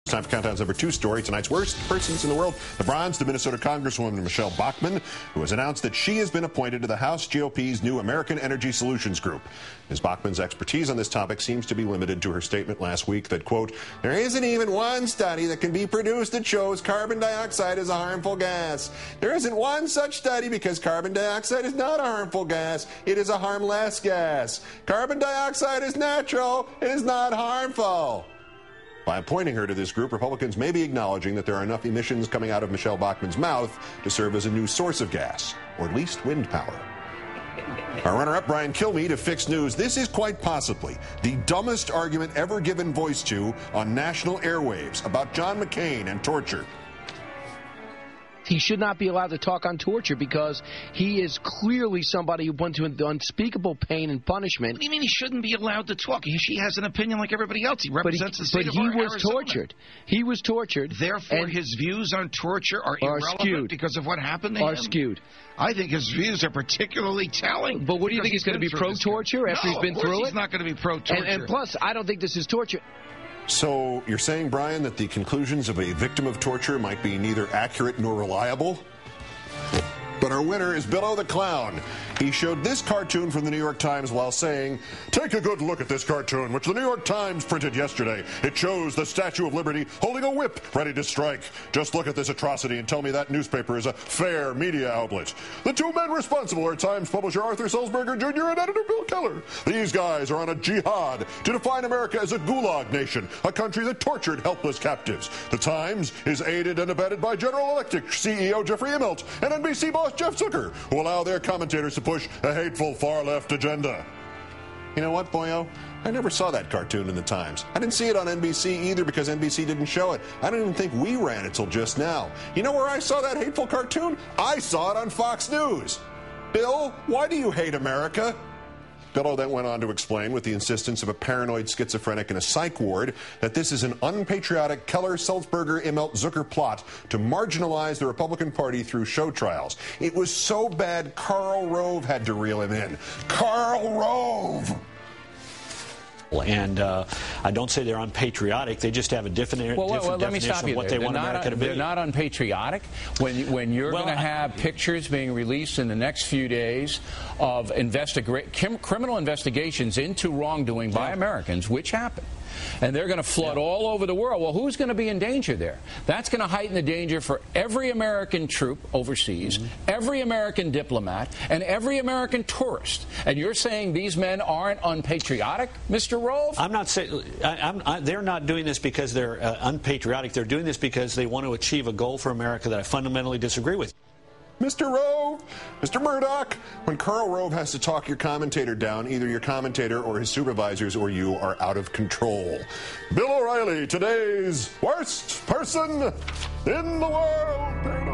Time for Countdown's number 2 story. Tonight's worst persons in the world. The bronze to Minnesota Congresswoman Michelle Bachmann, who has announced that she has been appointed to the House GOP's new American Energy Solutions Group. Ms. Bachmann's expertise on this topic seems to be limited to her statement last week that, quote, there isn't even one study that can be produced that shows carbon dioxide is a harmful gas. There isn't one such study because carbon dioxide is not a harmful gas. It is a harmless gas. Carbon dioxide is natural. It is not harmful. By appointing her to this group, Republicans may be acknowledging that there are enough emissions coming out of Michelle Bachmann's mouth to serve as a new source of gas, or at least wind power. Our runner-up, Brian Kilmeade of Fix News. This is quite possibly the dumbest argument ever given voice to on national airwaves about John McCain and torture. He should not be allowed to talk on torture because he is clearly somebody who went to unspeakable pain and punishment. What do you mean he shouldn't be allowed to talk? She has an opinion like everybody else. He represents the state of Arizona. But he was tortured. He was tortured. Therefore, his views on torture are irrelevant skewed. Because of what happened to him? Are skewed. I think his views are particularly telling. But what do you think? He's going to be pro-torture after he's been through it? He's not going to be pro-torture. And plus, I don't think this is torture. So you're saying, Brian, that the conclusions of a victim of torture might be neither accurate nor reliable? But our winner is Billo the Clown. He showed this cartoon from the New York Times while saying, take a good look at this cartoon, which the New York Times printed yesterday. It shows the Statue of Liberty holding a whip ready to strike. Just look at this atrocity and tell me that newspaper is a fair media outlet. The two men responsible are Times publisher Arthur Sulzberger Jr. and editor Bill Keller. These guys are on a jihad to define America as a gulag nation, a country that tortured helpless captives. The Times is aided and abetted by General Electric CEO Jeffrey Immelt and NBC boss Jeff Zucker, who allow their commentators to push a hateful far-left agenda. You know what, boyo? I never saw that cartoon in the Times. I didn't see it on NBC either because NBC didn't show it. I don't even think we ran it till just now. You know where I saw that hateful cartoon? I saw it on Fox News. Bill, why do you hate America? Billo then went on to explain, with the insistence of a paranoid schizophrenic in a psych ward, that this is an unpatriotic Keller, Sulzberger, Immelt, Zucker plot to marginalize the Republican Party through show trials. It was so bad Karl Rove had to reel him in. Karl Rove! And I don't say they're unpatriotic. They just have a different definition of what they want America to be. They're not unpatriotic. When you're going to have pictures being released in the next few days of criminal investigations into wrongdoing by Americans, which happened, and they're going to flood all over the world. Well, who's going to be in danger there? That's going to heighten the danger for every American troop overseas, every American diplomat, and every American tourist. And you're saying these men aren't unpatriotic, Mr. Rove? I'm not saying they're not doing this because they're unpatriotic. They're doing this because they want to achieve a goal for America that I fundamentally disagree with. Mr. Rove, Mr. Murdoch, when Karl Rove has to talk your commentator down, either your commentator or his supervisors or you are out of control. Bill O'Reilly, today's worst person in the world.